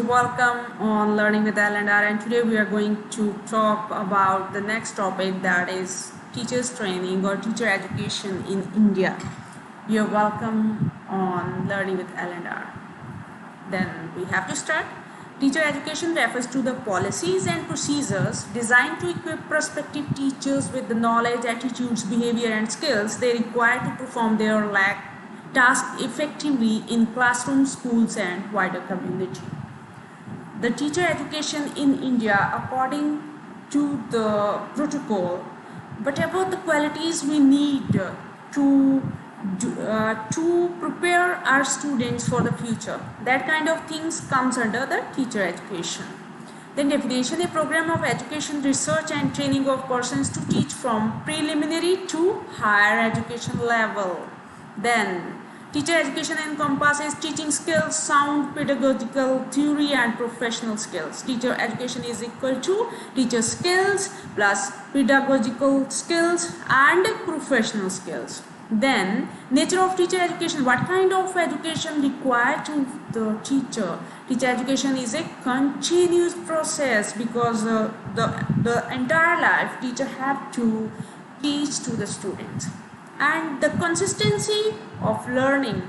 welcome on Learning with L&R, and today we are going to talk about the next topic, that is teachers training or teacher education in India. You're welcome on Learning with L&R. Then we have to start. Teacher education refers to the policies and procedures designed to equip prospective teachers with the knowledge, attitudes, behavior and skills they require to perform their task effectively in classrooms, schools and wider community. The teacher education in India, according to the protocol, whatever the qualities we need to prepare our students for the future, that kind of things comes under the teacher education. Then definition: a program of education, research and training of persons to teach from preliminary to higher education level. Then teacher education encompasses teaching skills, sound pedagogical theory and professional skills. Teacher education is equal to teacher skills plus pedagogical skills and professional skills. Then nature of teacher education: what kind of education required to the teacher? Teacher education is a continuous process, because the entire life teacher have to teach to the students, and the consistency of learning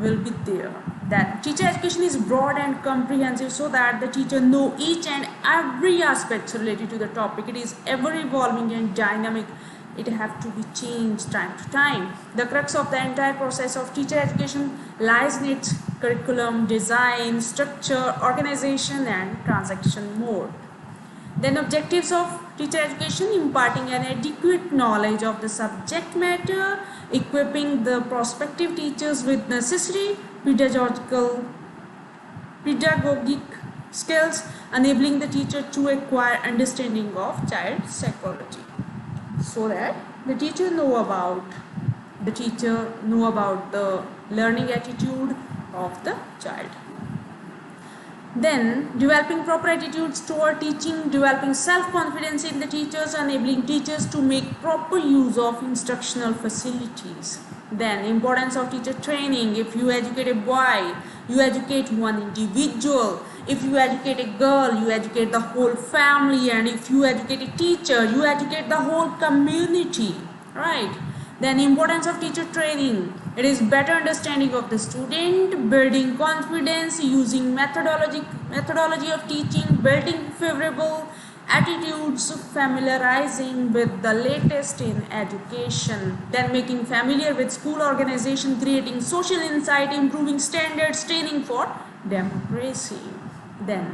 will be there. That teacher education is broad and comprehensive, so that the teacher know each and every aspect related to the topic. It is ever evolving and dynamic. It have to be changed time to time. The crux of the entire process of teacher education lies in its curriculum, design, structure, organization and transaction mode. Then objectives of teacher education: imparting an adequate knowledge of the subject matter, equipping the prospective teachers with necessary pedagogic skills, enabling the teacher to acquire understanding of child psychology, so that the teacher know about the learning attitude of the child. Then developing proper attitudes toward teaching, developing self-confidence in the teachers, enabling teachers to make proper use of instructional facilities. Then importance of teacher training: if you educate a boy, you educate one individual. If you educate a girl, you educate the whole family. And if you educate a teacher, you educate the whole community, right? Then importance of teacher training: it is better understanding of the student, building confidence, using methodology of teaching, building favorable attitudes, familiarizing with the latest in education, then making familiar with school organization, creating social insight, improving standards, training for democracy. Then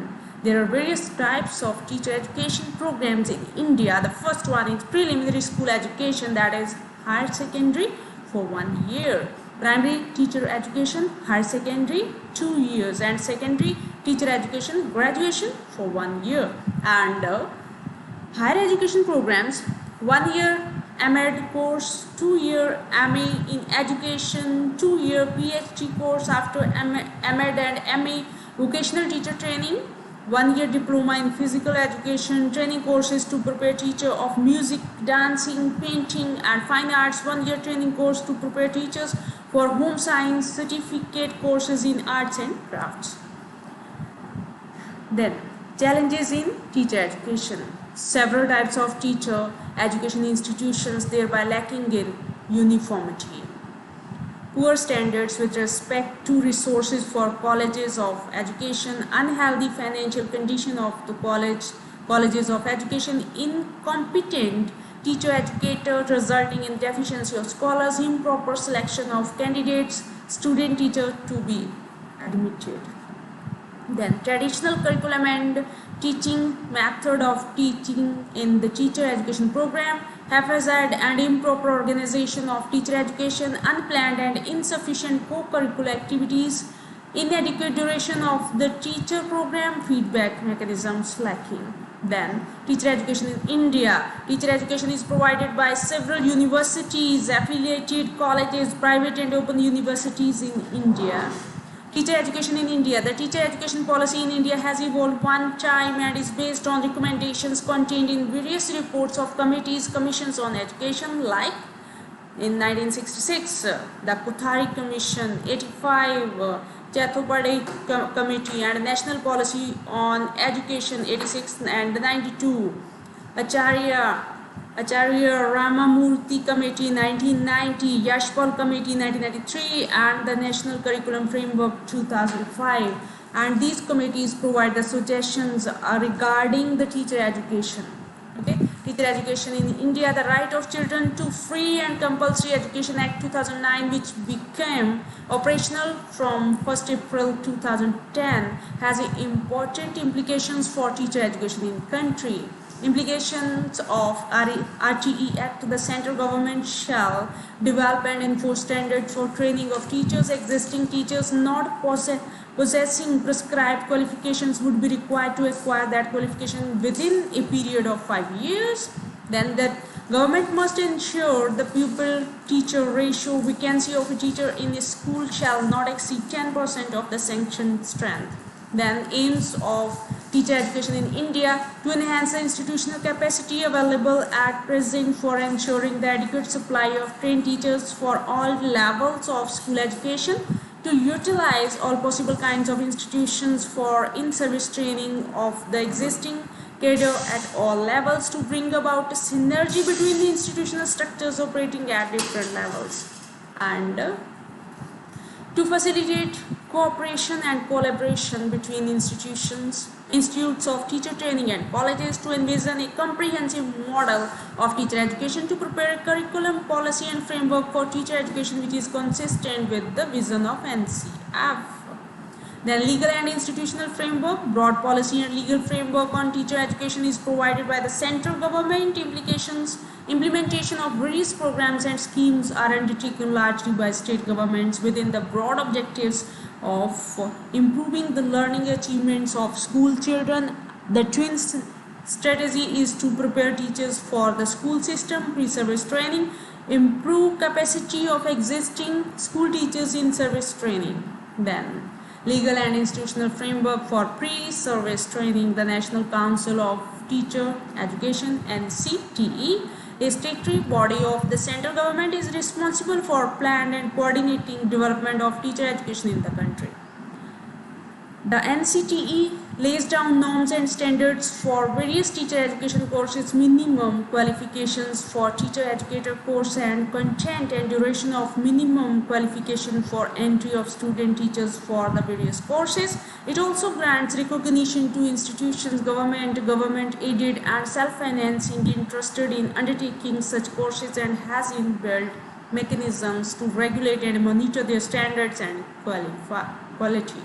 there are various types of teacher education programs in India. The first one is preliminary school education, that is higher secondary for 1 year. Primary teacher education, higher secondary 2 years, and secondary teacher education, graduation for 1 year. And higher education programs: 1 year MEd course, 2 year MA in education, 2 year PhD course after MEd and MA, vocational teacher training, 1 year diploma in physical education, training courses to prepare teacher of music, dancing, painting and fine arts, 1 year training course to prepare teachers for home science, certificate courses in arts and crafts. Then challenges in teacher education: several types of teacher education institutions, thereby lacking in uniformity. Poor standards with respect to resources for colleges of education, unhealthy financial condition of the colleges of education, incompetent teacher educator resulting in deficiency of scholars, improper selection of candidates, student teacher to be admitted. Then traditional curriculum and teaching method of teaching in the teacher education program, haphazard and improper organization of teacher education, unplanned and insufficient co-curricular activities, inadequate duration of the teacher program, feedback mechanisms lacking. Then teacher education in India: teacher education is provided by several universities, affiliated colleges, private and open universities in India. Teacher education in India: the teacher education policy in India has evolved one time and is based on recommendations contained in various reports of committees, commissions on education, like In 1966, the Kothari Commission, 85, Chattopadhyay Committee and National Policy on Education, 86 and 92, Acharya Ramamurthy Committee, 1990, Yashpal Committee, 1993, and the National Curriculum Framework, 2005. And these committees provide the suggestions regarding the teacher education. Okay, Teacher Education in India, the Right of Children to Free and Compulsory Education Act 2009, which became operational from 1st April 2010, has important implications for teacher education in country. Implications of RTE Act: the central government shall develop and enforce standards for training of teachers. Existing teachers not possessing prescribed qualifications would be required to acquire that qualification within a period of 5 years. Then the government must ensure the pupil-teacher ratio. Vacancy of a teacher in a school shall not exceed 10% of the sanctioned strength. Then aims of teacher education in India: to enhance the institutional capacity available at present for ensuring the adequate supply of trained teachers for all levels of school education, to utilize all possible kinds of institutions for in-service training of the existing cadre at all levels, to bring about a synergy between the institutional structures operating at different levels, and to facilitate cooperation and collaboration between institutes of teacher training and colleges, to envision a comprehensive model of teacher education, to prepare a curriculum, policy and framework for teacher education which is consistent with the vision of NCF. Then legal and institutional framework: broad policy and legal framework on teacher education is provided by the central government. Implementation of various programs and schemes are undertaken largely by state governments within the broad objectives of improving the learning achievements of school children. The twin strategy is to prepare teachers for the school system, pre-service training, improve capacity of existing school teachers in service training. Then legal and institutional framework for pre-service training: the National Council of Teacher Education, NCTE, a statutory body of the central government, is responsible for planned and coordinating development of teacher education in the country. The NCTE lays down norms and standards for various teacher education courses, minimum qualifications for teacher educator course, and content and duration of minimum qualification for entry of student teachers for the various courses. It also grants recognition to institutions, government aided and self-financing interested in undertaking such courses, and has inbuilt mechanisms to regulate and monitor their standards and quality.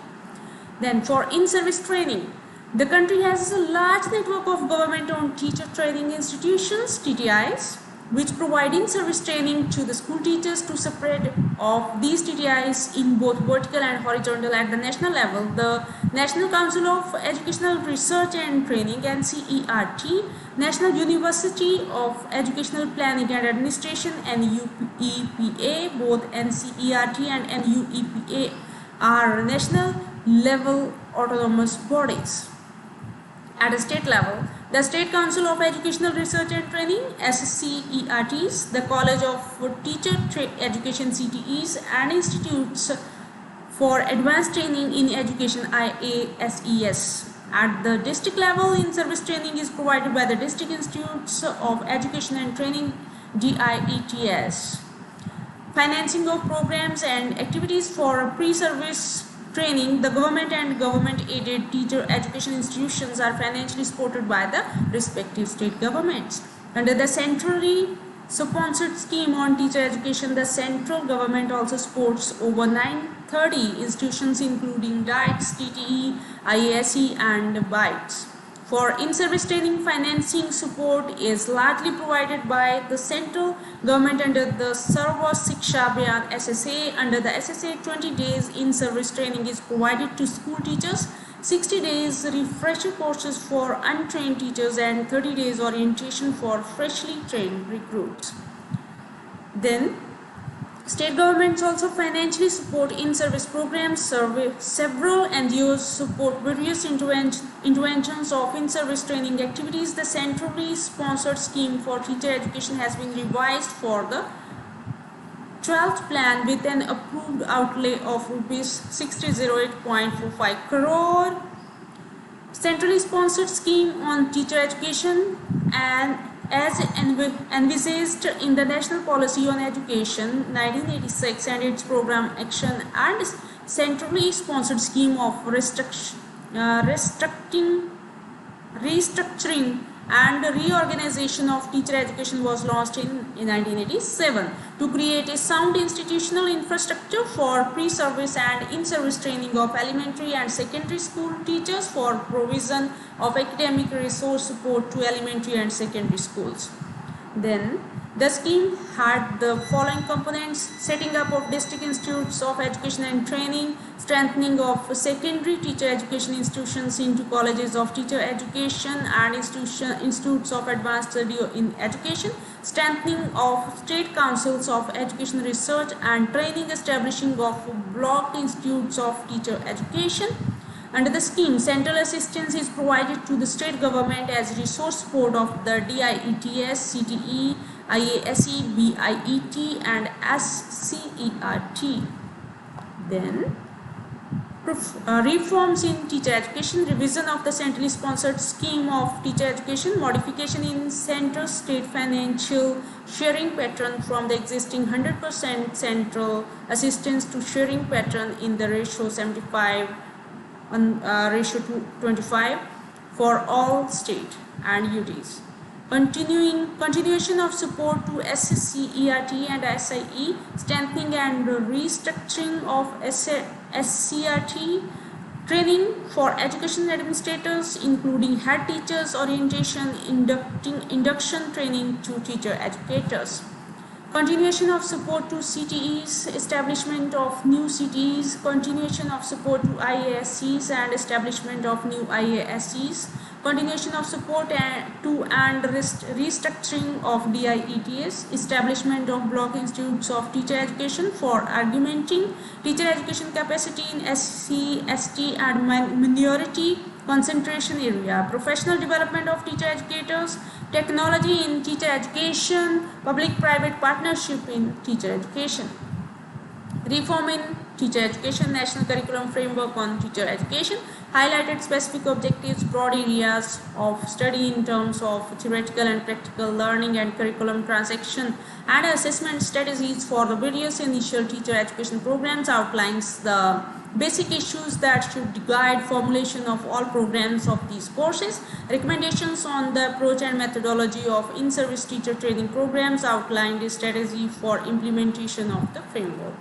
Then for in-service training, the country has a large network of government-owned teacher training institutions, TTIs, which provide in-service training to the school teachers. To separate of these TTIs in both vertical and horizontal at the national level, the National Council of Educational Research and Training, NCERT, National University of Educational Planning and Administration, NUEPA. Both NCERT and NUEPA are national level autonomous bodies. At a state level, the State Council of Educational Research and Training, SCERTs, the College of Teacher Education, CTEs, and Institutes for Advanced Training in Education, IASES. At the district level, in-service training is provided by the District Institutes of Education and Training, DIETS. Financing of programs and activities for pre-service training: the government and government-aided teacher education institutions are financially supported by the respective state governments. Under the centrally sponsored scheme on teacher education, the central government also supports over 930 institutions including DIETS, TTE, IASE and BITES. For in-service training, financing support is largely provided by the central government under the Sarva Shiksha Abhiyan SSA. Under the SSA, 20 days in-service training is provided to school teachers, 60 days refresher courses for untrained teachers, and 30 days orientation for freshly trained recruits. Then state governments also financially support in-service programs. Several NGOs support various interventions of in-service training activities. The centrally sponsored scheme for teacher education has been revised for the 12th plan with an approved outlay of rupees 6008.45 crore. Centrally sponsored scheme on teacher education, and as envisaged in the National Policy on Education 1986 and its program action, and centrally sponsored scheme of restructuring and reorganization of teacher education was launched in 1987 to create a sound institutional infrastructure for pre-service and in-service training of elementary and secondary school teachers for provision of academic resource support to elementary and secondary schools. Then the scheme had the following components: setting up of district institutes of education and training, strengthening of secondary teacher education institutions into colleges of teacher education and institutes of advanced study in education, strengthening of state councils of education research and training, establishing of block institutes of teacher education. Under the scheme, central assistance is provided to the state government as resource support of the DIETS, CTE, IASE, BIET and SCERT. Then reforms in teacher education, revision of the centrally sponsored scheme of teacher education, modification in central state financial sharing pattern from the existing 100% central assistance to sharing pattern in the ratio 75 ratio to 25 for all state and UTs. Continuation of support to SCERT and SIE, strengthening and restructuring of SCRT, training for education administrators including head teachers, orientation, induction training to teacher educators. Continuation of support to CTEs, establishment of new CTEs, continuation of support to IASCs and establishment of new IASCs, continuation of support to and restructuring of DIETS, establishment of block institutes of teacher education for augmenting teacher education capacity in SC, ST and minority concentration area, professional development of teacher educators, technology in teacher education, public-private partnership in teacher education. Reform in teacher education, national curriculum framework on teacher education, highlighted specific objectives, broad areas of study in terms of theoretical and practical learning and curriculum transaction and assessment strategies for the various initial teacher education programs, outlines the basic issues that should guide formulation of all programs of these courses, recommendations on the approach and methodology of in-service teacher training programs, outlined a strategy for implementation of the framework.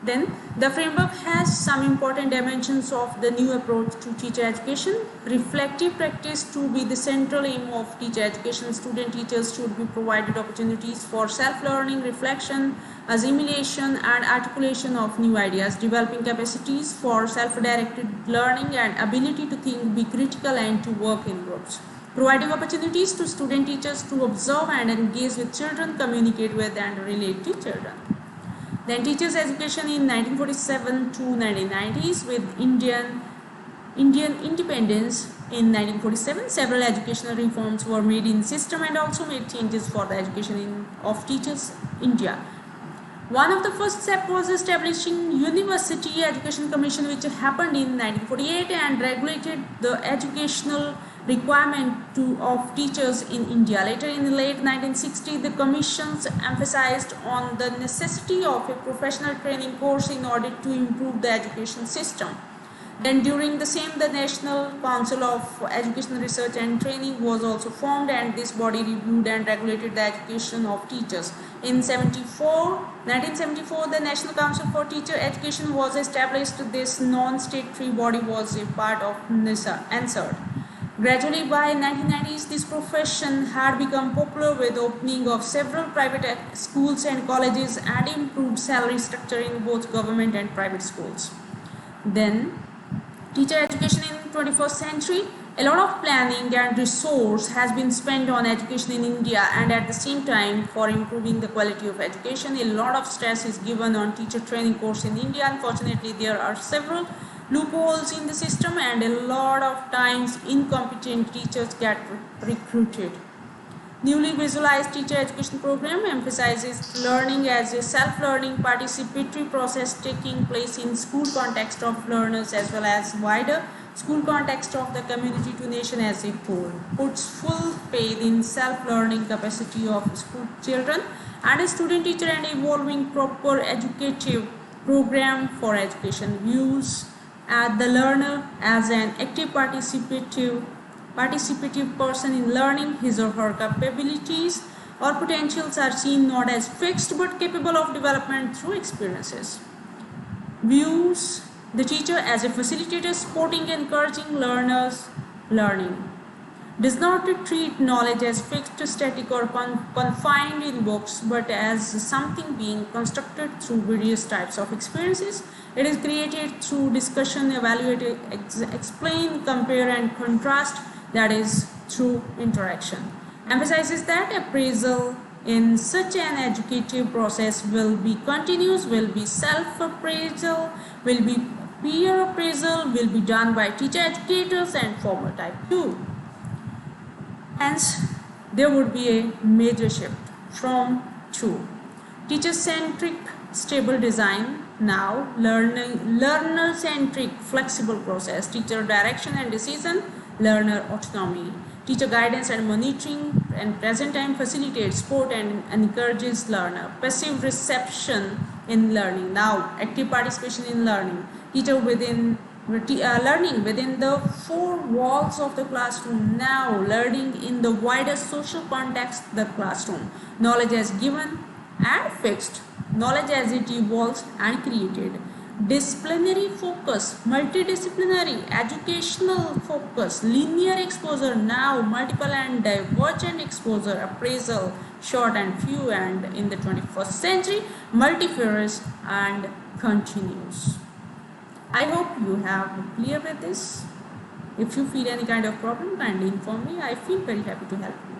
Then the framework has some important dimensions of the new approach to teacher education. Reflective practice to be the central aim of teacher education. Student teachers should be provided opportunities for self-learning, reflection, assimilation and articulation of new ideas, developing capacities for self-directed learning and ability to think, be critical and to work in groups. Providing opportunities to student teachers to observe and engage with children, communicate with and relate to children. Then teachers education in 1947 to 1990s. With Indian independence in 1947, several educational reforms were made in system and also made changes for the education of teachers in India. One of the first steps was establishing University Education Commission, which happened in 1948 and regulated the educational requirement of teachers in India. Later in the late 1960s, the commissions emphasized on the necessity of a professional training course in order to improve the education system. Then during the same, the National Council of Educational Research and Training was also formed, and this body reviewed and regulated the education of teachers. In 1974, the National Council for Teacher Education was established. This non-statutory body was a part of NSERT. Gradually by 1990s, this profession had become popular with the opening of several private schools and colleges and improved salary structure in both government and private schools. Then teacher education in 21st century, a lot of planning and resource has been spent on education in India, and at the same time for improving the quality of education, a lot of stress is given on teacher training course in India. Unfortunately, there are several loopholes in the system and a lot of times incompetent teachers get recruited. Newly visualized teacher education program emphasizes learning as a self-learning participatory process taking place in school context of learners as well as wider school context of the community to nation as a whole. Puts full faith in self-learning capacity of school children and a student teacher and evolving proper educative program for education. Views at the learner as an active participative person in learning. His or her capabilities or potentials are seen not as fixed but capable of development through experiences. Views the teacher as a facilitator supporting and encouraging learners learning. Does not treat knowledge as fixed, static or confined in books but as something being constructed through various types of experiences. It is created through discussion, evaluate, explain, compare and contrast, that is through interaction. Emphasizes that appraisal in such an educative process will be continuous, will be self-appraisal, will be peer appraisal, will be done by teacher educators and formal type 2. Hence, there would be a major shift from to teacher-centric stable design, now learner-centric flexible process, teacher direction and decision, learner autonomy. Teacher guidance and monitoring and present time facilitates, support and encourages learner. Passive reception in learning, now active participation in learning. Teacher within learning within the four walls of the classroom, now learning in the wider social context the classroom. Knowledge as given and fixed, knowledge as it evolves and created. Disciplinary focus, multidisciplinary, educational focus, linear exposure, now multiple and divergent exposure, appraisal, short and few, and in the 21st century, multifarious and continuous. I hope you have clear with this. If you feel any kind of problem, kindly inform me. I feel very happy to help you.